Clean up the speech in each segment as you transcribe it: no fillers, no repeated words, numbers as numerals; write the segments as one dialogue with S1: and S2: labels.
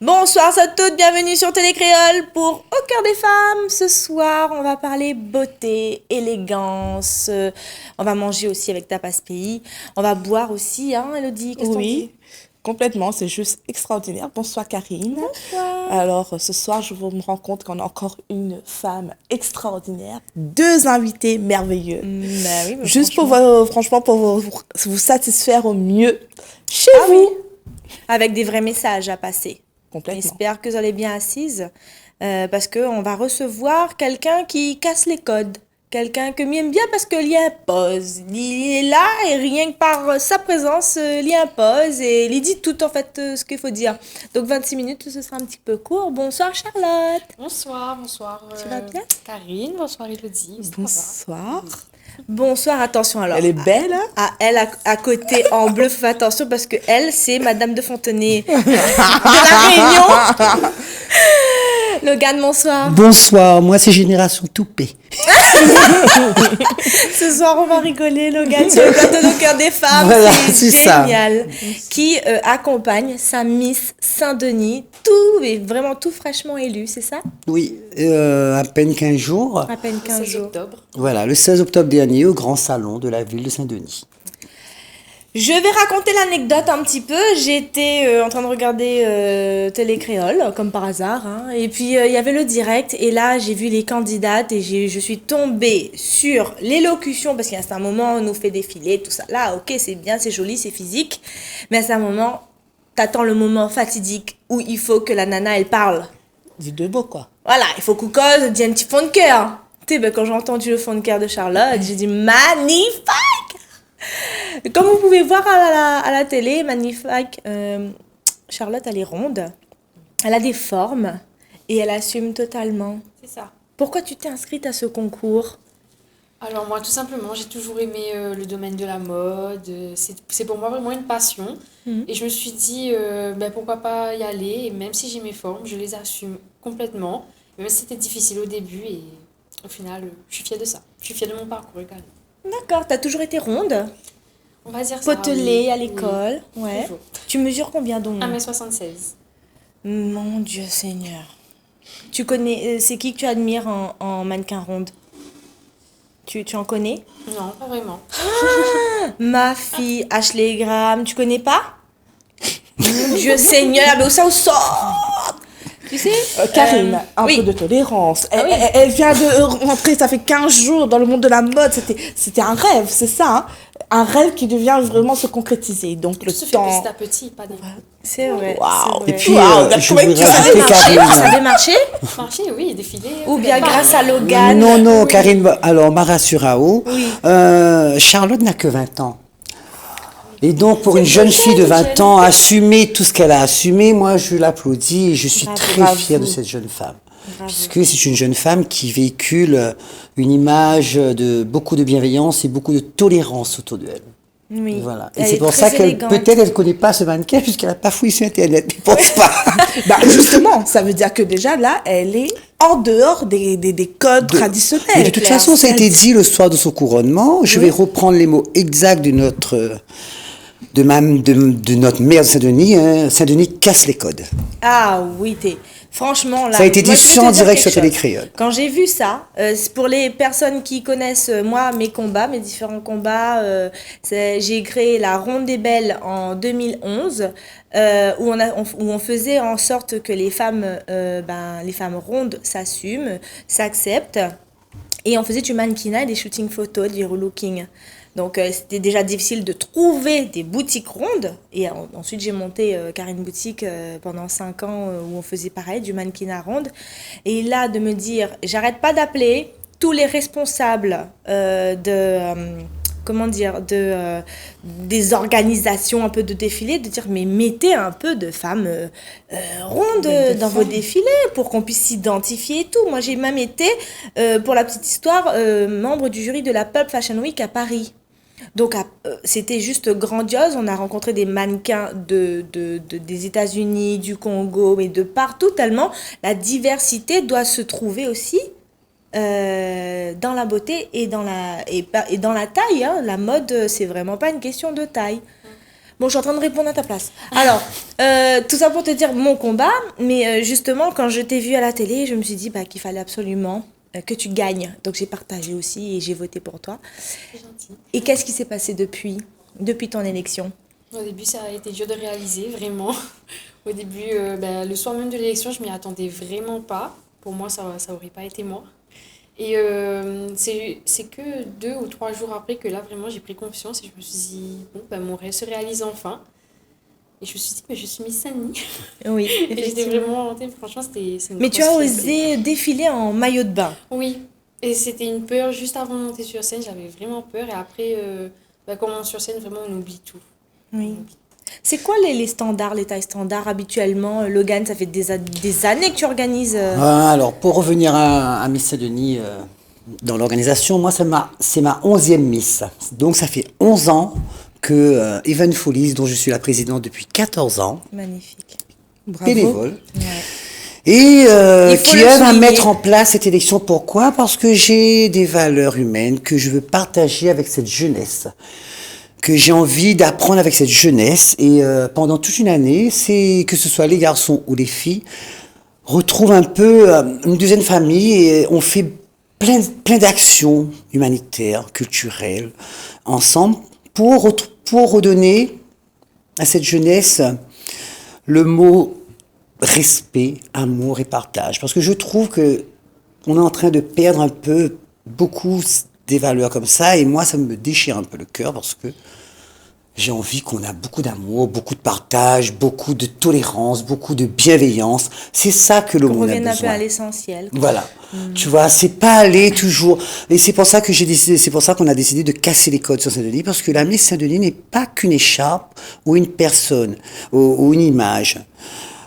S1: Bonsoir à toutes, bienvenue sur Télécréole pour Au cœur des femmes. Ce soir, on va parler beauté, élégance. On va manger aussi avec Tapas Pays. On va boire aussi, hein, Elodie, qu'est-ce que t'en dis?
S2: Oui, complètement, c'est juste extraordinaire. Bonsoir Karine.
S1: Bonsoir.
S2: Alors ce soir, me rends compte qu'on a encore une femme extraordinaire, deux invités merveilleux.
S1: Bah oui, mais
S2: Juste pour franchement, pour vous satisfaire au mieux chez
S1: Ah oui,
S2: vous.
S1: avec des vrais messages à passer.
S2: Complètement.
S1: J'espère que vous allez bien assises parce qu'on va recevoir quelqu'un qui casse les codes. Quelqu'un que m'aime bien parce qu'il y impose. Il est là et rien que par sa présence, il y impose et il dit tout en fait ce qu'il faut dire. Donc 26 minutes, ce sera un petit peu court. Bonsoir Charlotte.
S3: Bonsoir, bonsoir.
S1: Tu vas bien?
S3: Karine, bonsoir Elodie. Ça va?
S2: Bonsoir.
S1: Bonsoir, attention alors.
S2: Elle est belle, hein?
S1: À elle à côté en bleu, fais attention parce que elle, c'est Madame de Fontenay de la Réunion. Logan, bonsoir.
S4: Bonsoir, moi c'est Génération Toupé.
S1: Ce soir, on va rigoler, Logan, sur le plateau de Cœur des femmes.
S4: Voilà,
S1: c'est
S4: c'est ça.
S1: génial. Qui accompagne sa Miss Saint-Denis, tout, et vraiment tout fraîchement élu, c'est ça?
S4: Oui, à peine 15 jours.
S1: À peine 15
S3: 16
S1: jours.
S3: octobre.
S4: Voilà, le 16 octobre dernier au Grand Salon de la ville de Saint-Denis.
S1: Je vais raconter l'anecdote un petit peu. J'étais en train de regarder Télécréole, comme par hasard, hein. Et puis il y avait le direct. Et là, j'ai vu les candidates et je suis tombée sur l'élocution. Parce qu'à un moment, on nous fait défiler, tout ça. Là, ok, c'est bien, c'est joli, c'est physique. Mais à un moment, t'attends le moment fatidique où il faut que la nana, elle parle.
S2: Dis deux mots, quoi.
S1: Voilà, il faut qu'on cause, dit un petit fond de cœur. Tu sais, ben, quand j'ai entendu le fond de cœur de Charlotte, j'ai dit magnifique! Comme vous pouvez voir à la télé, magnifique, Charlotte, elle est ronde, elle a des formes et elle assume totalement.
S3: C'est ça.
S1: Pourquoi tu t'es inscrite à ce concours?
S3: Alors moi, tout simplement, j'ai toujours aimé le domaine de la mode. C'est pour moi vraiment une passion. Et je me suis dit, ben, pourquoi pas y aller. Et même si j'ai mes formes, je les assume complètement. Même si c'était difficile au début. Et au final, je suis fière de ça. Je suis fière de mon parcours également.
S1: D'accord, t'as toujours été ronde,
S3: On va dire ça.
S1: potelée
S3: oui.
S1: à l'école,
S3: Oui,
S1: ouais.
S3: toujours.
S1: Tu mesures combien donc?
S3: 1m76.
S1: Mon Dieu Seigneur. Tu connais, c'est qui que tu admires en mannequin ronde? Tu en connais?
S3: Non, pas vraiment.
S1: Ma fille, Ashley Graham, tu connais pas? Mon Dieu Seigneur, mais où ça sort? Tu sais?
S2: Karine, un
S1: oui.
S2: peu de tolérance.
S1: Ah oui.
S2: Elle vient de rentrer, ça fait 15 jours dans le monde de la mode. C'était un rêve, c'est ça, hein? Un rêve qui devient vraiment se concrétiser. Donc le
S3: Tout se fait
S2: temps...
S3: petit à petit, pas d'un coup.
S1: C'est vrai.
S2: Waouh.
S1: c'est
S4: Et
S1: vrai.
S4: puis,
S2: Waouh,
S4: je
S2: comment
S4: voudrais
S2: tu savais
S4: rajouter
S2: marcher?
S1: Ça
S4: Karine.
S1: avait marché?
S3: Marché, oui, défilé.
S1: Ou bien
S3: peut-être pas.
S1: grâce à Logan?
S4: Non, non,
S3: Oui.
S4: Karine, alors Marasurao, Charlotte n'a que 20 ans. Et donc, pour une jeune fille de 20 ans, assumer tout ce qu'elle a assumé, moi, je l'applaudis et je suis
S1: Bravo.
S4: très fière de cette jeune femme. Puisque c'est une jeune femme qui véhicule une image de beaucoup de bienveillance et beaucoup de tolérance autour d'elle.
S1: Oui.
S4: Voilà. Et
S1: Elle
S4: c'est
S1: est
S4: pour
S1: très
S4: ça qu'elle,
S1: élégante.
S4: peut-être, elle ne connaît pas ce mannequin, puisqu'elle n'a pas fouillé sur Internet. Je pense pas.
S2: Bah justement, ça veut dire que déjà là, elle est en dehors des codes traditionnels.
S4: Mais de toute
S1: clair.
S4: façon, ça a été dit le soir de son couronnement. Je vais reprendre les mots exacts de notre maire de Saint-Denis. Hein. Saint-Denis casse les codes.
S1: Ah oui, franchement là.
S4: Ça a été dit
S1: moi, je vais
S4: sans
S1: te dire
S4: direct
S1: quelque
S4: sur
S1: chose.
S4: Télécréole.
S1: Quand j'ai vu ça, c'est pour les personnes qui connaissent moi mes combats, mes différents combats, j'ai créé la Ronde des Belles en 2011 où on faisait en sorte que les femmes rondes s'assument, s'acceptent. Et on faisait du mannequinat et des shootings photos, du relooking. Donc c'était déjà difficile de trouver des boutiques rondes. Et ensuite j'ai monté Karine Boutique pendant 5 ans où on faisait pareil, du mannequinat ronde. Et là de me dire, j'arrête pas d'appeler tous les responsables des organisations un peu de défilés, de dire mais mettez un peu de femmes rondes dans vos défilés pour qu'on puisse s'identifier et tout. Moi j'ai même été, pour la petite histoire, membre du jury de la Pulp Fashion Week à Paris. Donc c'était juste grandiose, on a rencontré des mannequins des États-Unis, du Congo, mais de partout, tellement la diversité doit se trouver aussi dans la beauté et dans la taille, hein. La mode, c'est vraiment pas une question de taille. Bon, je suis en train de répondre à ta place. Alors, tout ça pour te dire mon combat, mais justement, quand je t'ai vu à la télé, je me suis dit qu'il fallait absolument que tu gagnes. Donc, j'ai partagé aussi et j'ai voté pour toi.
S3: C'est gentil.
S1: Et qu'est-ce qui s'est passé depuis ton élection?
S3: Au début, ça a été dur de réaliser, vraiment. Au début, le soir même de l'élection, je m'y attendais vraiment pas. Pour moi, ça aurait pas été moi. Et c'est que 2 ou 3 jours après que là, vraiment, j'ai pris confiance et je me suis dit, mon rêve se réalise enfin. Et je me suis dit, mais je suis Miss Saint-Denis.
S1: Oui,
S3: Et j'étais
S1: effectivement.
S3: vraiment, franchement, c'est une
S1: Mais tu
S3: grosse
S1: as
S3: fierté.
S1: osé défiler en maillot de bain.
S3: Oui, et c'était une peur juste avant de monter sur scène, j'avais vraiment peur. Et après, quand on monte sur scène, vraiment, on oublie tout.
S1: Oui. C'est quoi les standards, les tailles standards habituellement? Logan, ça fait des années que tu organises.
S4: Alors, pour revenir à Miss Saint-Denis, dans l'organisation, moi, c'est ma 11e Miss. Donc, ça fait 11 ans que Even Follies, dont je suis la présidente depuis 14 ans,
S1: Magnifique.
S2: Bravo.
S4: bénévole,
S1: Ouais.
S4: et
S1: Il faut
S4: qui
S1: le
S4: aime à
S1: souligner.
S4: mettre en place cette élection. Pourquoi? Parce que j'ai des valeurs humaines que je veux partager avec cette jeunesse, que j'ai envie d'apprendre avec cette jeunesse. Et pendant toute une année, c'est que ce soit les garçons ou les filles, retrouvent un peu une deuxième famille et on fait plein d'actions humanitaires, culturelles, ensemble, pour redonner à cette jeunesse le mot respect, amour et partage. Parce que je trouve que on est en train de perdre un peu beaucoup des valeurs comme ça, et moi, ça me déchire un peu le cœur parce que j'ai envie qu'on a beaucoup d'amour, beaucoup de partage, beaucoup de tolérance, beaucoup de bienveillance. C'est ça que le
S1: Qu'on
S4: monde a
S1: revienne un peu
S4: besoin.
S1: à l'essentiel.
S4: Voilà. Tu vois, c'est pas aller toujours. Et c'est pour ça que c'est pour ça qu'on a décidé de casser les codes sur Saint-Denis, parce que la Miss Saint-Denis n'est pas qu'une écharpe ou une personne ou une image.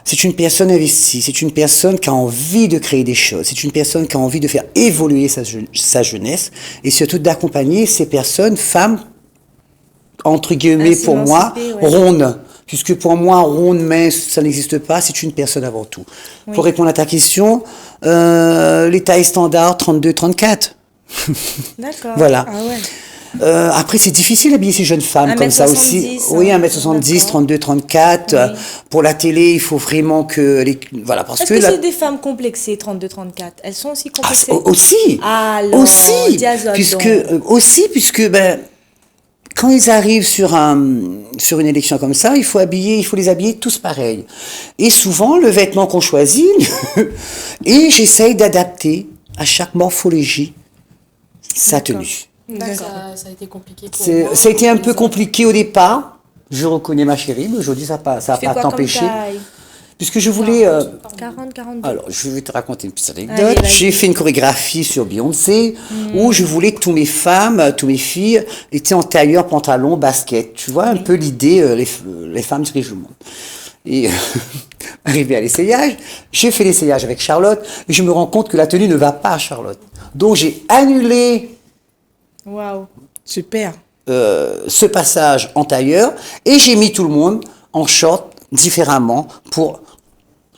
S4: C'est une personne investie, c'est une personne qui a envie de créer des choses, c'est une personne qui a envie de faire évoluer sa jeunesse et surtout d'accompagner ces personnes, femmes, entre guillemets,
S1: Ainsi
S4: pour moi,
S1: émancipées, ouais.
S4: rondes. Puisque pour moi, ronde, mince, ça n'existe pas, c'est une personne avant tout.
S1: Oui.
S4: Pour répondre à ta question, les tailles standards 32-34.
S1: D'accord.
S4: Voilà.
S2: Ah ouais.
S4: Après, c'est difficile d'habiller ces jeunes femmes comme ça
S1: 1m70,
S4: aussi. Oui, 1m70,
S1: d'accord.
S4: 32, 34.
S1: Oui.
S4: Pour la télé, il faut vraiment que voilà, parce
S1: Est-ce
S4: que
S1: que
S4: la-
S1: c'est des femmes complexées, 32-34? Elles sont aussi
S4: Ah,
S1: complexées?
S4: aussi,
S1: Alors,
S4: aussi,
S1: diazote
S4: puisque quand ils arrivent sur une élection comme ça, il faut les habiller tous pareils. Et souvent, le vêtement qu'on choisit, et j'essaye d'adapter à chaque morphologie sa
S1: D'accord.
S4: tenue.
S1: D'accord.
S3: Ça a été compliqué pour moi.
S4: Ça a été un peu compliqué au départ. Je reconnais ma chérie, mais aujourd'hui, ça va
S1: Tu fais
S4: pas
S1: quoi comme
S4: t'empêcher.
S1: taille?
S4: Puisque je voulais...
S1: 40, 42.
S4: Alors, je vais te raconter une petite
S1: Allez,
S4: anecdote.
S1: vas-y.
S4: J'ai fait une chorégraphie sur Beyoncé où je voulais que toutes mes femmes, toutes mes filles étaient en tailleur, pantalon, basket. Tu vois un peu l'idée, les femmes dirigent le monde. Et arrivé à l'essayage, j'ai fait l'essayage avec Charlotte et je me rends compte que la tenue ne va pas à Charlotte. Donc, j'ai annulé
S1: Waouh.
S2: Super.
S4: ce passage en tailleur et j'ai mis tout le monde en short différemment pour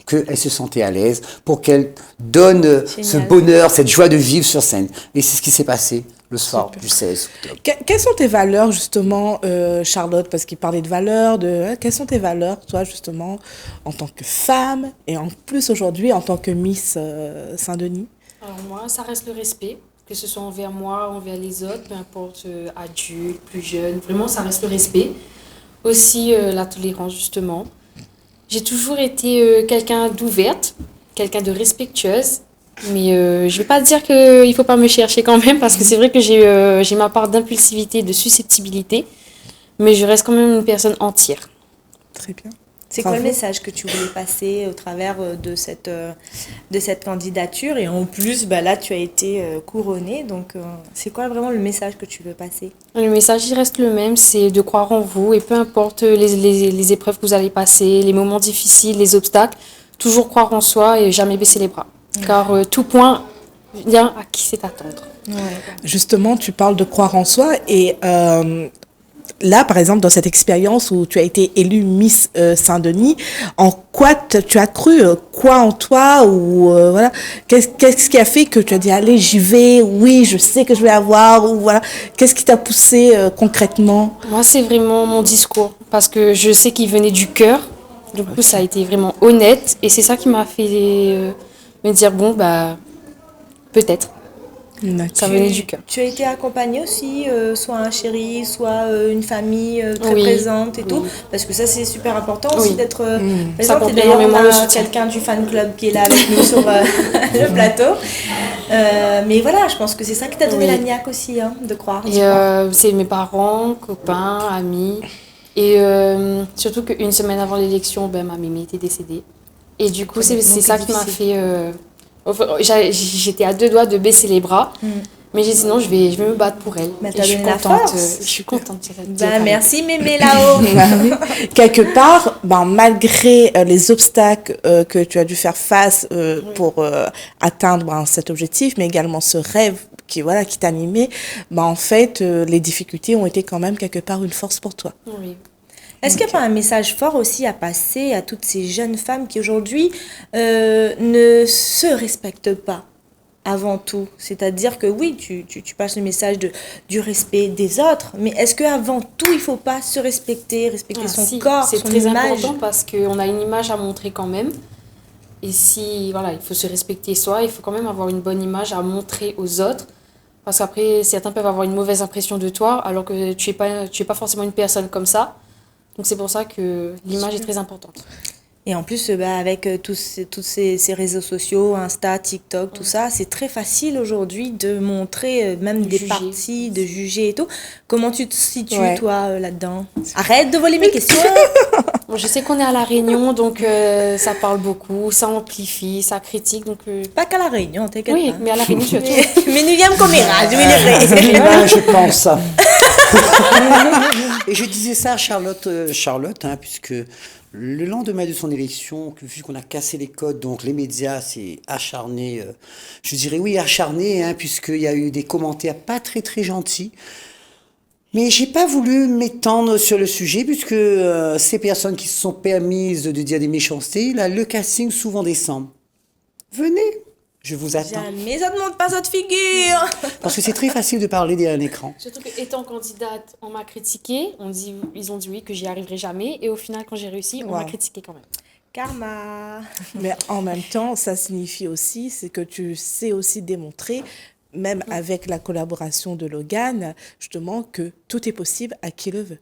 S4: qu'elle se sentait à l'aise, pour qu'elle donne ce
S1: Génial.
S4: bonheur, cette joie de vivre sur scène. Et c'est ce qui s'est passé le soir du 16 octobre.
S2: Quelles sont tes valeurs, justement, Charlotte, parce qu'il parlait de valeurs, quelles sont tes valeurs, toi, justement, en tant que femme, et en plus aujourd'hui, en tant que Miss Saint-Denis?
S3: Alors moi, ça reste le respect, que ce soit envers moi, envers les autres, peu importe, adultes, plus jeunes, vraiment ça reste le respect. Aussi la tolérance justement. J'ai toujours été quelqu'un d'ouverte, quelqu'un de respectueuse, mais je vais pas dire qu'il faut pas me chercher quand même, parce que c'est vrai que j'ai ma part d'impulsivité, de susceptibilité, mais je reste quand même une personne entière.
S2: Très bien.
S1: C'est quoi le
S2: Bravo.
S1: message que tu voulais passer au travers de cette candidature? Et en plus, là, tu as été couronnée. Donc, c'est quoi vraiment le message que tu veux passer?
S3: Le message, il reste le même, c'est de croire en vous et peu importe les épreuves que vous allez passer, les moments difficiles, les obstacles, toujours croire en soi et jamais baisser les bras. Car tout point vient à qui sait attendre.
S2: Justement, tu parles de croire en soi et là, par exemple, dans cette expérience où tu as été élue Miss Saint-Denis, en quoi tu as cru? Quoi en toi? Ou voilà, qu'est-ce qui a fait que tu as dit, allez, j'y vais, oui, je sais que je vais avoir, ou voilà, qu'est-ce qui t'a poussé concrètement?
S3: Moi, c'est vraiment mon discours. parce que je sais qu'il venait du cœur. Du coup, ça a été vraiment honnête. Et c'est ça qui m'a fait me dire, bon, bah, peut-être. Ça venait du cœur.
S1: Tu as été accompagnée aussi, soit un chéri, soit une famille très
S3: Oui.
S1: présente et
S3: Oui.
S1: tout. Parce que ça, c'est super important aussi
S3: Oui.
S1: d'être
S3: Ça
S1: présente. Et
S3: complète
S1: d'ailleurs, on
S3: énormément le
S1: a
S3: soutien.
S1: quelqu'un du fan club qui est là avec nous sur le plateau. Mais voilà, je pense que c'est ça qui t'a donné
S3: Oui.
S1: la niaque aussi, hein, de croire.
S3: Et c'est mes parents, copains, amis. Et surtout qu'une semaine avant l'élection, ben, ma mémé était décédée. Et du coup, c'est ça qui m'a fait... j'étais à 2 doigts de baisser les bras. Mais j'ai dit non, je vais me battre pour elle.
S1: Mais
S3: Et
S1: t'as
S3: je suis
S1: donné la
S3: contente.
S1: force.
S3: Je suis contente.
S1: Bah, merci mémé là-haut.
S2: Quelque part, ben, malgré les obstacles que tu as dû faire face pour atteindre ben, cet objectif, mais également ce rêve qui t'animait, ben, en fait, les difficultés ont été quand même quelque part une force pour toi.
S3: Oui.
S1: Est-ce qu'il n'y a pas un message fort aussi à passer à toutes ces jeunes femmes qui aujourd'hui ne se respectent pas avant tout? C'est-à-dire que oui, tu passes le message du respect des autres, mais est-ce qu'avant tout, il ne faut pas se respecter son
S3: Si,
S1: corps,
S3: c'est
S1: son
S3: très
S1: image?
S3: important parce qu'on a une image à montrer quand même. Et si, voilà, il faut se respecter soi, il faut quand même avoir une bonne image à montrer aux autres. Parce qu'après, certains peuvent avoir une mauvaise impression de toi, alors que tu es pas forcément une personne comme ça. Donc c'est pour ça que l'image est très importante.
S1: Et en plus, avec tous ces réseaux sociaux, Insta, TikTok, tout ça, c'est très facile aujourd'hui de montrer même des
S3: Juger.
S1: parties, de juger et tout. Comment tu te situes,
S2: Ouais.
S1: toi, là-dedans? Arrête de voler mes questions!
S3: Bon, je sais qu'on est à La Réunion, donc ça parle beaucoup, ça amplifie, ça critique. Donc,
S1: Pas qu'à La Réunion, t'inquiète
S3: oui,
S1: pas.
S3: mais à La Réunion surtout.
S1: Mais nous viens coméra, je vais les
S4: Ah, je pense. Et je disais ça à Charlotte, hein, puisque le lendemain de son élection, vu qu'on a cassé les codes, donc les médias s'est acharné, je dirais oui acharné, hein, puisqu'il y a eu des commentaires pas très très gentils. Mais j'ai pas voulu m'étendre sur le sujet, puisque ces personnes qui se sont permises de dire des méchancetés, là, le casting souvent descend. Venez, je vous attends.
S1: Jamais ça ne monte pas votre figure!
S4: Parce que c'est très facile de parler derrière un écran.
S3: Surtout qu'étant candidate, on m'a critiqué. Ils ont dit oui, que j'y arriverai jamais. Et au final, quand j'ai réussi, on m'a
S2: Wow.
S3: critiqué quand même.
S1: Karma!
S2: Mais en même temps, ça signifie aussi, c'est que tu sais aussi démontrer, même avec la collaboration de Logan, justement, que tout est possible à qui le veut.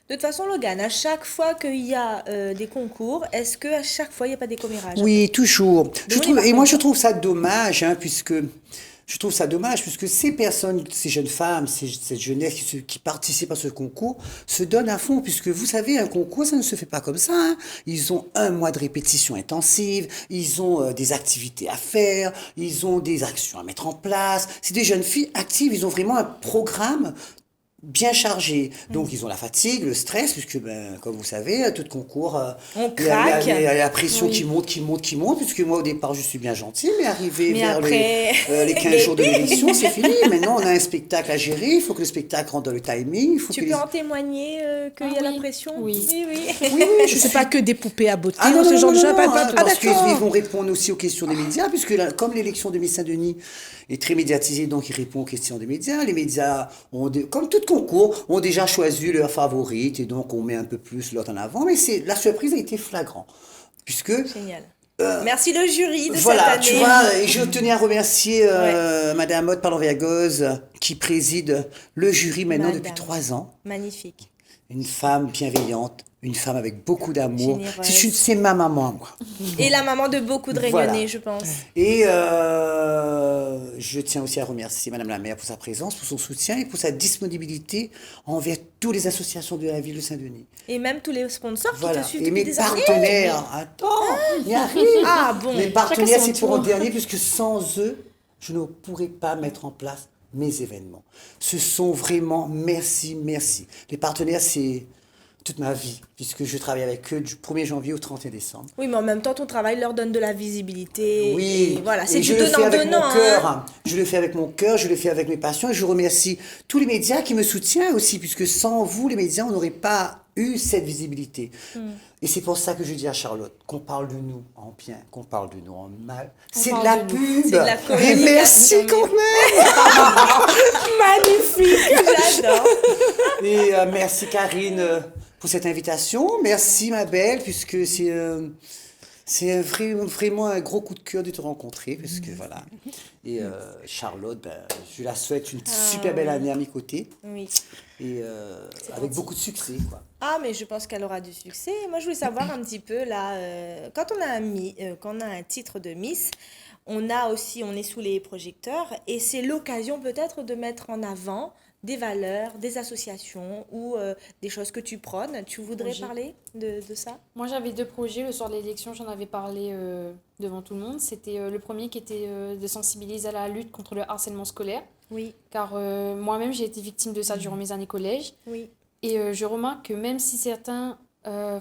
S1: De toute façon, Logan, à chaque fois qu'il y a des concours, est-ce qu'à chaque fois, il n'y a pas des commérages?
S4: Oui, toujours.
S1: Demandez
S4: Et
S1: par
S4: moi,
S1: contre.
S4: je trouve ça dommage, hein, puisque ces personnes, ces jeunes femmes, cette jeunesse qui participent à ce concours se donnent à fond, puisque vous savez, un concours, ça ne se fait pas comme ça, hein. Ils ont 1 mois de répétition intensive, ils ont des activités à faire, ils ont des actions à mettre en place. C'est des jeunes filles actives, ils ont vraiment un programme bien chargé. Donc, ils ont la fatigue, le stress, puisque, comme vous savez, à tout concours,
S1: On
S4: il y a
S1: craque.
S4: la pression
S3: Oui.
S4: qui monte, puisque moi, au départ, je suis bien gentil, mais arrivé
S1: Mais
S4: vers
S1: après,
S4: les 15 jours de l'élection, c'est fini. Maintenant, on a un spectacle à gérer, il faut que le spectacle rentre dans le timing. Il faut
S1: Tu
S4: que
S1: peux
S4: les-
S1: en témoigner qu'il y a
S3: Ah
S1: la
S3: oui.
S1: pression?
S3: Oui.
S1: Oui, oui.
S4: Oui, oui,
S2: Je sais pas que des poupées à beauté
S4: Ah non,
S2: ou ce
S4: non,
S2: genre
S4: non,
S2: de choses.
S4: non,
S2: Pas-
S4: hein,
S2: ah,
S4: parce qu'ils
S2: d'accord.
S4: vont répondre aussi aux questions des médias, puisque comme l'élection de Miss Saint-Denis est très médiatisée, donc ils répondent aux questions des médias. Les médias, comme tout concours, ont déjà choisi leur favorite, et donc on met un peu plus l'autre en avant. Mais la surprise a été flagrante, puisque...
S1: Génial. Merci le jury de
S4: Voilà,
S1: cette année.
S4: tu vois, et je tenais à remercier
S1: Ouais.
S4: Madame Maud Palon-Vergoz, qui préside le jury maintenant
S1: Madame.
S4: depuis 3 ans.
S1: Magnifique.
S4: Une femme bienveillante, une femme avec beaucoup d'amour.
S1: Généreuse.
S4: C'est ma maman, moi.
S1: Et la maman de beaucoup de
S4: Voilà.
S1: Réunionnais, je pense.
S4: Et je tiens aussi à remercier Madame la maire pour sa présence, pour son soutien et pour sa disponibilité envers toutes les associations de la ville de Saint-Denis.
S1: Et même tous les sponsors
S4: Voilà.
S1: qui te suivent
S4: Et
S1: depuis
S4: mes
S1: des années.
S4: partenaires, attends, il y arrive.
S1: Ah bon.
S4: Mes partenaires,
S3: son
S4: c'est pour
S3: tour.
S4: en dernier, puisque sans eux, je ne pourrais pas mettre en place mes événements. Ce sont vraiment, merci. Les partenaires, c'est toute ma vie, puisque je travaille avec eux du 1er janvier au 31 décembre.
S1: Oui, mais en même temps, ton travail leur donne de la visibilité.
S4: Oui,
S1: Et voilà,
S4: et
S1: c'est
S4: je
S1: du
S4: le fais avec
S1: donnant-donnant.
S4: mon
S1: hein.
S4: cœur. Je le fais avec mon cœur, je le fais avec mes passions, et je remercie tous les médias qui me soutiennent aussi, puisque sans vous, les médias, on n'aurait pas eu cette visibilité. Et c'est pour ça que je dis à Charlotte qu'on parle de nous en bien, qu'on parle de nous en mal. C'est de
S3: parle
S4: la
S3: de nous.
S4: pub.
S1: C'est de la
S4: Et
S1: communication,
S4: merci
S1: mais-
S4: quand même.
S2: Magnifique.
S1: J'adore.
S4: Et merci Karine pour cette invitation. Merci, ma belle, puisque c'est vraiment un gros coup de cœur de te rencontrer, puisque voilà. Et Charlotte, je la souhaite une super belle année à mes côtés.
S1: Oui.
S4: Et avec beaucoup de succès, quoi.
S1: Ah, mais je pense qu'elle aura du succès. Moi, je voulais savoir un petit peu, là, quand quand on a un titre de Miss, on est sous les projecteurs et c'est l'occasion peut-être de mettre en avant des valeurs, des associations ou des choses que tu prônes. Tu voudrais
S3: Projet.
S1: parler de ça?
S3: Moi, j'avais 2 projets. Le soir de l'élection, j'en avais parlé devant tout le monde. C'était le premier qui était de sensibiliser à la lutte contre le harcèlement scolaire.
S1: Oui,
S3: Car moi-même, j'ai été victime de ça durant mes années collège.
S1: oui.
S3: Et je remarque que même si certains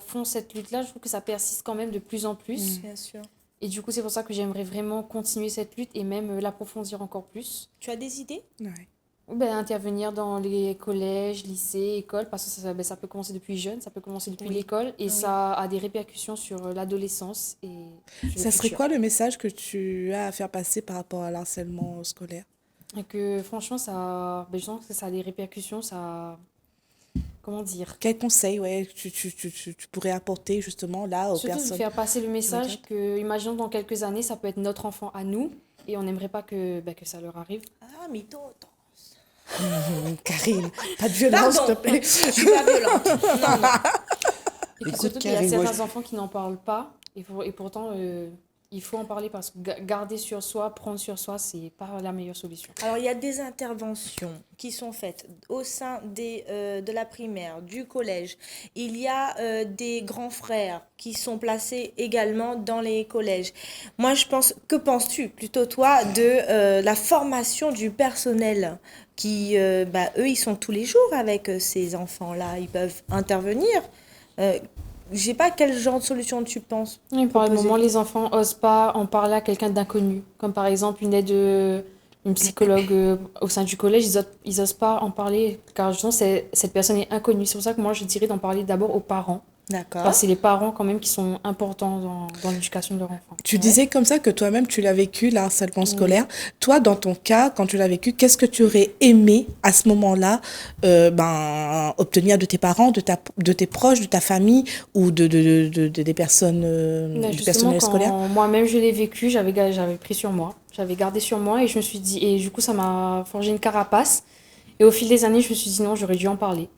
S3: font cette lutte-là, je trouve que ça persiste quand même de plus en plus.
S1: Bien sûr.
S3: Et du coup, c'est pour ça que j'aimerais vraiment continuer cette lutte et même l'approfondir encore plus.
S1: Tu as des idées?
S2: Ouais.
S3: Ben, intervenir dans les collèges, lycées, écoles, parce que ça peut commencer depuis jeune, ça peut commencer depuis
S1: Oui.
S3: l'école, et
S1: Oui.
S3: ça a des répercussions sur l'adolescence et sur le
S2: Ça serait
S3: futur.
S2: quoi le message que tu as à faire passer par rapport à l'harcèlement scolaire?
S3: Et que franchement, je sens que ça a des répercussions, comment dire?
S2: Quel conseil, ouais, tu pourrais apporter justement là aux
S3: Surtout de
S2: personnes?
S3: faire passer le message
S2: regardes.
S3: que, imaginons dans quelques années, ça peut être notre enfant à nous, et on n'aimerait pas que ça leur arrive.
S1: Ah, mytho, attends.
S2: Karine, pas de violence, s'il te
S1: Pardon,
S2: plaît.
S1: je suis pas violente. Non, non.
S3: Et puis
S4: Écoute,
S3: surtout qu'il y a
S4: Karine, moi,
S3: certains enfants qui n'en parlent pas, et pourtant, il faut en parler parce que garder sur soi, prendre sur soi, c'est pas la meilleure solution.
S1: Alors, il y a des interventions qui sont faites au sein de la primaire, du collège. Il y a des grands frères qui sont placés également dans les collèges. Moi, que penses-tu plutôt toi de la formation du personnel qui, eux, ils sont tous les jours avec ces enfants-là. Ils peuvent intervenir. Je sais pas quel genre de solution tu penses
S3: Et par le
S1: proposer.
S3: moment, les enfants osent pas en parler à quelqu'un d'inconnu, comme par exemple une psychologue au sein du collège, ils osent pas en parler car justement cette personne est inconnue. C'est pour ça que moi je dirais d'en parler d'abord aux parents,
S1: D'accord.
S3: parce que c'est les parents quand même qui sont importants dans l'éducation de leur enfant.
S2: Tu disais comme ça que toi-même, tu l'as vécu, le harcèlement scolaire. Toi, dans ton cas, quand tu l'as vécu, qu'est-ce que tu aurais aimé à ce moment-là obtenir de tes parents, de tes proches, de ta famille ou des personnes,
S3: Là,
S2: du
S3: justement,
S2: personnel
S3: quand
S2: scolaire?
S3: moi-même je l'ai vécu, j'avais pris sur moi, j'avais gardé sur moi et je me suis dit, et du coup ça m'a forgé une carapace. Et au fil des années, je me suis dit non, j'aurais dû en parler.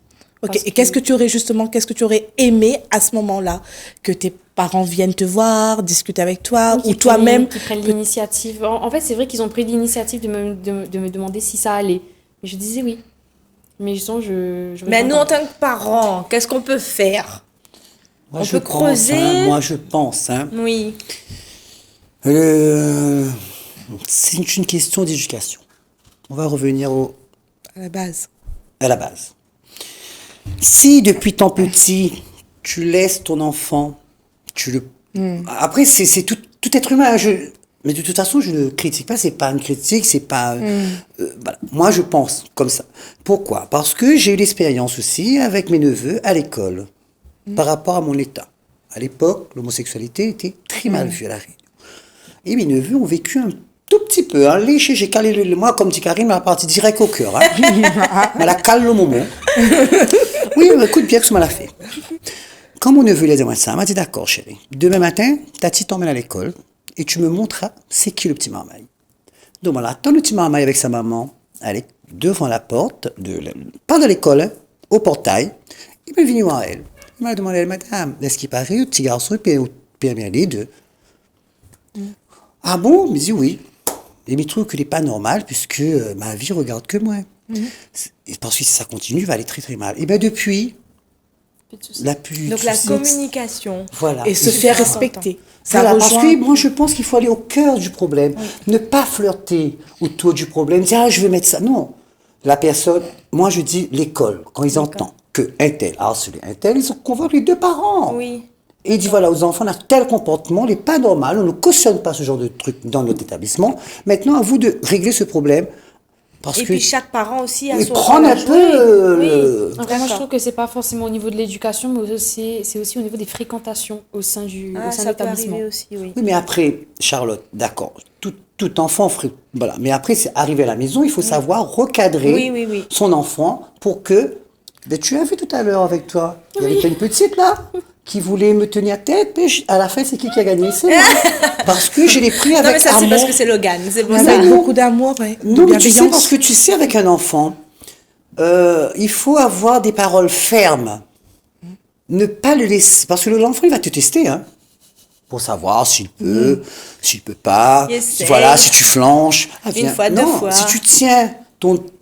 S2: Ok,
S3: Parce
S2: et qu'est-ce que tu aurais aimé à ce moment-là? Que tes parents viennent te voir, discuter avec toi, ou toi-même?
S3: Qui prennent l'initiative. En fait, c'est vrai qu'ils ont pris l'initiative de me demander si ça allait. Mais je disais oui. Mais justement, je
S1: Mais nous, en tant que parents, qu'est-ce qu'on peut faire?
S4: Moi,
S1: On
S4: je
S1: peut
S4: pense,
S1: creuser.
S4: moi, je pense,
S1: Oui.
S4: c'est une question d'éducation. On va revenir
S2: À la base.
S4: à la base. Si depuis tant petit, tu laisses ton enfant, Après, c'est tout être humain. Mais de toute façon, je ne critique pas, c'est pas une critique, c'est pas... voilà. Moi, je pense comme ça. Pourquoi? Parce que j'ai eu l'expérience aussi avec mes neveux à l'école, par rapport à mon état. À l'époque, l'homosexualité était très mal vue à La Réunion. Et mes neveux ont vécu un tout petit peu. Hein. Léché, j'ai calé moi, comme dit Karine, m'a partie direct au cœur. Hein. Mais la cale le moment. Oui, mais écoute bien que ça m'a l'a fait. Quand mon neveu il a dit moi ça, il m'a dit d'accord, chérie. Demain matin, Tati t'emmène à l'école et tu me montreras c'est qui le petit marmaille. Donc voilà, attends le petit marmaille avec sa maman, allez, devant la porte, pas de l'école, hein, au portail. Il m'est venu voir elle. Il m'a demandé, madame, est-ce qu'il paraît, le petit garçon, il peut bien les deux. Ah bon? Il me dit oui. Et il me trouve qu'il n'est pas normal puisque ma vie regarde que moi. Et parce que si ça continue, il va aller très très mal. Et bien depuis,
S1: Donc la communication.
S4: voilà.
S2: Et se
S1: c'est
S2: faire
S1: super
S2: respecter. Ça
S4: Voilà, parce
S2: rejoint...
S4: que moi je pense qu'il faut aller au cœur du problème. Ne pas flirter autour du problème. Dire, ah, je vais mettre ça. Non. La personne, moi je dis l'école, quand ils entendent que un tel harcèle un tel, ils convoquent les deux parents.
S1: Oui.
S4: Et il dit voilà, aux enfants, on a tel comportement, il n'est pas normal, on ne cautionne pas ce genre de truc dans notre établissement. Maintenant, à vous de régler ce problème. Parce
S1: Et
S4: que
S1: puis chaque parent aussi a
S4: et
S1: son
S4: prendre
S1: rôle à
S4: un
S1: jouer.
S4: peu
S1: Oui.
S3: Après, moi, je trouve que c'est pas forcément au niveau de l'éducation, mais c'est aussi au niveau des fréquentations au sein
S1: Ah,
S3: au sein de
S1: ça peut
S3: l'établissement.
S1: arriver aussi, oui.
S4: Oui, mais après, Charlotte, d'accord, tout enfant ferait... Voilà. Mais après, c'est arrivé à la maison, il faut savoir recadrer
S1: Oui, oui, oui.
S4: son enfant pour que Mais tu as vu tout à l'heure avec toi. Il y avait pas une petite là qui voulait me tenir tête, mais à la fin, c'est qui a gagné? C'est moi. Parce que je l'ai pris
S1: Non,
S4: avec
S1: mais ça, c'est
S4: amour.
S1: parce que c'est Logan. C'est pour ça.
S2: Avec beaucoup d'amour, ouais, de
S4: Non, mais tu sais,
S2: bienveillance.
S4: parce que tu sais, avec un enfant, il faut avoir des paroles fermes. Ne pas le laisser. Parce que l'enfant, il va te tester, hein. Pour savoir s'il peut, s'il peut pas.
S1: Il essaie.
S4: Voilà, si tu flanches. Ah,
S1: Une fois, deux
S4: non,
S1: fois.
S4: si tu tiens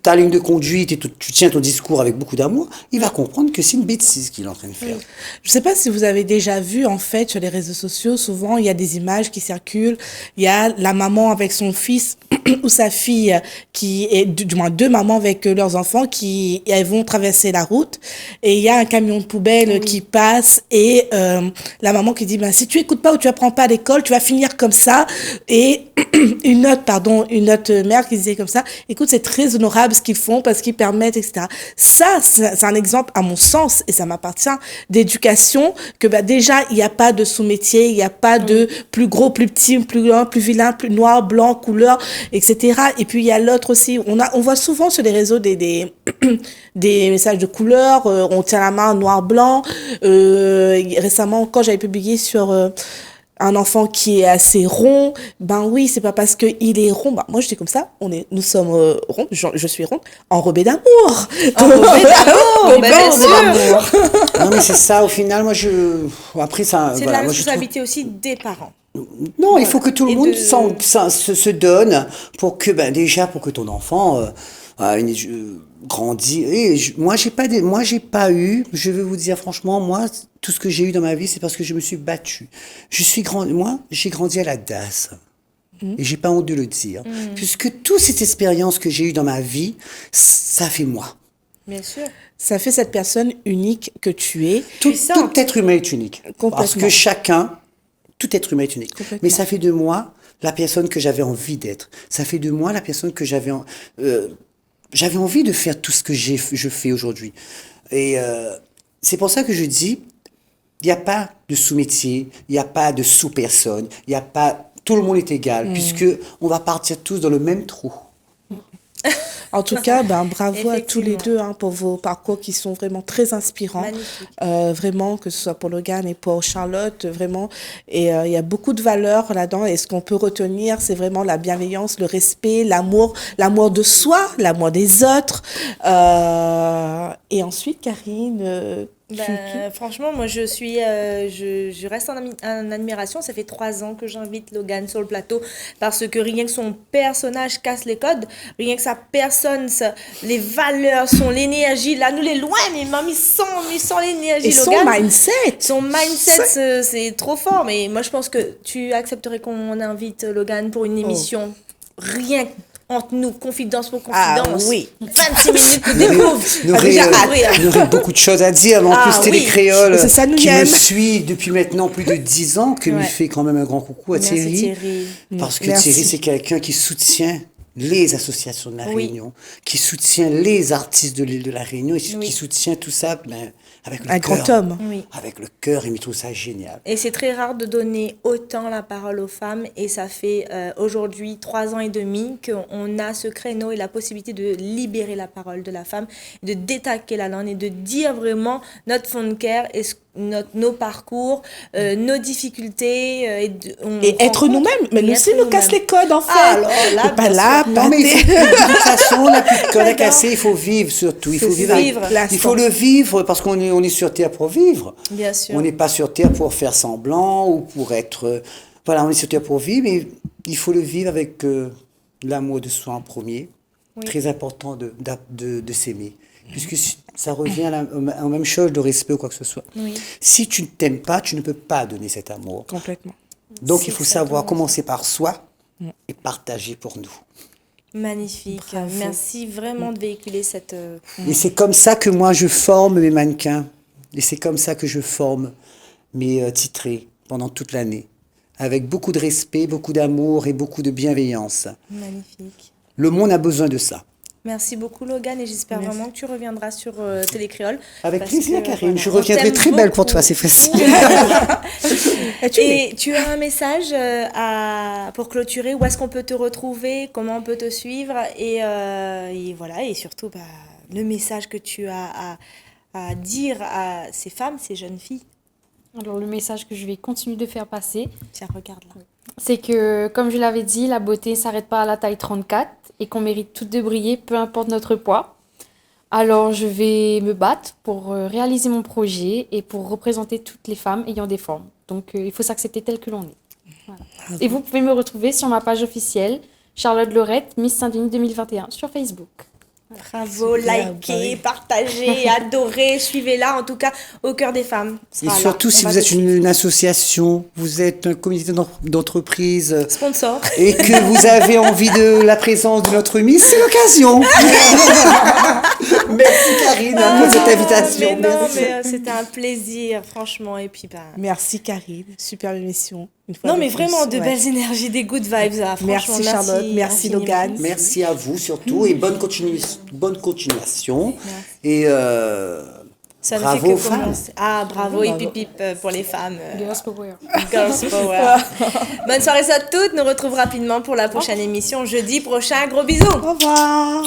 S4: ta ligne de conduite et tu tiens ton discours avec beaucoup d'amour, il va comprendre que c'est une bêtise qu'il est en train de faire.
S2: Je sais pas si vous avez déjà vu, en fait, sur les réseaux sociaux, souvent, il y a des images qui circulent. Il y a la maman avec son fils ou sa fille qui est, du moins deux mamans avec leurs enfants qui, elles vont traverser la route et il y a un camion de poubelle qui passe et la maman qui dit, ben, si tu écoutes pas ou tu apprends pas à l'école, tu vas finir comme ça. Et une autre mère qui disait comme ça, écoute, c'est très honorable ce qu'ils font parce qu'ils permettent, etc. Ça, c'est un exemple, à mon sens, et ça m'appartient, d'éducation, que bah, déjà, il n'y a pas de sous-métier, il n'y a pas de plus gros, plus petit, plus grand, plus vilain, plus noir, blanc, couleur, etc. Et puis, il y a l'autre aussi. On voit souvent sur les réseaux des messages de couleur, on tient la main noir, blanc. Récemment, quand j'avais publié sur un enfant qui est assez rond, ben oui, c'est pas parce que il est rond, ben moi j'étais comme ça, nous sommes ronds, je suis ronde, enrobée d'amour.
S1: Enrobée d'amour, bien sûr.
S4: Non, mais c'est ça, au final, moi, après, ça,
S1: C'est
S4: voilà,
S1: la
S4: moi, je trouve.
S1: responsabilité aussi des parents.
S4: Non, il faut que tout le
S1: Et
S4: monde
S1: de-
S4: se donne pour que, ben, déjà, pour que ton enfant grandisse. Et moi, j'ai pas eu, je vais vous dire franchement, moi, tout ce que j'ai eu dans ma vie, c'est parce que je me suis battue. Moi, j'ai grandi à la DAS. Et j'ai pas honte de le dire. Puisque toute cette expérience que j'ai eue dans ma vie, ça fait moi.
S1: Bien sûr.
S2: Ça fait cette personne unique que tu es.
S4: Tout
S1: Puissante.
S4: être humain est unique.
S2: Complètement.
S4: Parce que tout être humain est unique.
S2: Complètement.
S4: Mais ça fait de moi la personne que j'avais envie d'être. Ça fait de moi la personne que j'avais envie de faire tout ce que je fais aujourd'hui. Et c'est pour ça que je dis, il n'y a pas de sous-métier, il n'y a pas de sous-personne, il n'y a pas... Tout le monde est égal, puisque on va partir tous dans le même trou.
S2: En tout cas, ben, bravo à tous les
S1: Effectivement.
S2: deux pour vos parcours qui sont vraiment très inspirants.
S1: Magnifique.
S2: Vraiment, que ce soit pour Logan et pour Charlotte, vraiment. Et il y a beaucoup de valeurs là-dedans. Et ce qu'on peut retenir, c'est vraiment la bienveillance, le respect, l'amour de soi, l'amour des autres. Et ensuite, Karine,
S1: Franchement, moi je reste en admiration. Ça fait 3 ans que j'invite Logan sur le plateau parce que rien que son personnage casse les codes, rien que sa personne, les valeurs, l'énergie. Là, nous les loin, mais même il sent l'énergie.
S2: et son
S1: Logan.
S2: mindset.
S1: Son mindset, c'est trop fort. Mais moi, je pense que tu accepterais qu'on invite Logan pour une émission rien entre nous, confidence pour confidence.
S2: Ah oui.
S1: 26 minutes de découvre.
S4: Il y aurait,
S1: Déjà,
S4: il y aurait beaucoup de choses à dire, mais en
S1: Ah
S4: plus,
S1: oui.
S4: Télécréole,
S2: C'est ça, nous
S4: qui
S2: y
S4: me
S2: aime.
S4: suit depuis maintenant plus de 10 ans, que lui
S1: Ouais.
S4: fait quand même un grand coucou à
S1: Merci,
S4: Thierry.
S1: Thierry.
S4: Parce que
S2: Merci.
S4: Thierry, c'est quelqu'un qui soutient les associations de la
S1: Oui.
S4: Réunion, qui soutient les artistes de l'île de la Réunion, et
S1: Oui.
S4: qui soutient tout ça avec le
S2: Un
S4: cœur.
S2: grand homme.
S1: Oui.
S4: Avec le cœur, et il trouve ça génial.
S1: Et c'est très rare de donner autant la parole aux femmes. Et ça fait aujourd'hui 3 ans et demi qu'on a ce créneau et la possibilité de libérer la parole de la femme, de détaquer la langue et de dire vraiment notre fond de cœur et nos parcours, nos difficultés.
S2: Et être nous-mêmes. Mais nous aussi, nous casse les codes, en fait.
S1: Ah, alors là,
S2: C'est pas
S1: bien
S2: là,
S1: sûr.
S2: pas
S4: Non, mais de toute façon, on n'a plus de code à
S1: Non.
S4: casser, il faut vivre surtout. Il faut
S1: Faut
S4: vivre.
S1: vivre.
S4: Il faut le vivre parce qu'on est sur Terre pour vivre.
S1: Bien sûr.
S4: On n'est pas sur Terre pour faire semblant ou pour être... voilà, on est sur Terre pour vivre, mais il faut le vivre avec l'amour de soi en premier.
S1: Oui.
S4: Très important de s'aimer. Puisque ça revient à la même chose de respect ou quoi que ce soit.
S1: Oui.
S4: Si tu ne t'aimes pas, tu ne peux pas donner cet amour.
S2: Complètement.
S4: Donc
S1: C'est
S4: il faut
S1: exactement
S4: savoir
S1: ça.
S4: commencer par soi et partager pour nous.
S1: Magnifique.
S2: Bravo.
S1: Merci vraiment de véhiculer cette...
S4: Et c'est comme ça que moi je forme mes mannequins. Et c'est comme ça que je forme mes titrés pendant toute l'année. Avec beaucoup de respect, beaucoup d'amour et beaucoup de bienveillance.
S1: Magnifique.
S4: Le monde a besoin de ça.
S1: Merci beaucoup Logan et j'espère vraiment que tu reviendra sur Télécréole.
S4: Avec
S1: parce
S4: plaisir,
S1: que,
S4: Karine.
S1: voilà,
S4: Je
S1: on
S4: reviendrai
S1: t'aime
S4: très belle pour
S1: beaucoup.
S4: toi, c'est facile.
S1: Et tu as un message pour clôturer, où est-ce qu'on peut te retrouver, comment on peut te suivre et voilà, et surtout le message que tu as à dire à ces femmes, ces jeunes filles?
S3: Alors, le message que je vais continuer de faire passer,
S1: Tiens, regarde là.
S3: c'est que, comme je l'avais dit, la beauté ne s'arrête pas à la taille 34 et qu'on mérite toutes de briller, peu importe notre poids. Alors, je vais me battre pour réaliser mon projet et pour représenter toutes les femmes ayant des formes. Donc, il faut s'accepter tel que l'on est. Voilà. Et vous pouvez me retrouver sur ma page officielle, Charlotte Laurette, Miss Saint-Denis 2021, sur Facebook.
S1: Bravo,
S2: Super,
S1: likez, partagez, adorez, suivez-la, en tout cas, au cœur des femmes.
S4: Et
S1: Voilà,
S4: surtout,
S1: on
S4: si
S1: va
S4: vous êtes
S1: dessus.
S4: une association, vous êtes un comité d'entreprise
S1: Sponsor.
S4: et que vous avez envie de la présence de notre Miss, c'est l'occasion. Merci Karine pour cette invitation.
S1: Mais non,
S4: Merci.
S1: mais c'était un plaisir, franchement. Et puis,
S2: Merci Karine, super émission. Une fois
S1: non,
S2: de
S1: mais
S2: plus.
S1: vraiment, de
S2: Ouais.
S1: belles énergies, des good vibes. Là. Franchement,
S2: Merci Charlotte, merci
S1: infiniment.
S2: Logan.
S4: Merci à vous surtout et bonne continuation. Et
S1: Ça ne
S4: bravo
S1: fait que
S4: aux femmes.
S1: commencer. Ah, bravo,
S2: Bravo.
S1: hip hip hip pour les femmes.
S3: Girls Power.
S1: Girls Power. Bonne soirée à toutes. Nous retrouvons rapidement pour la prochaine émission jeudi prochain. Gros bisous.
S2: Au revoir.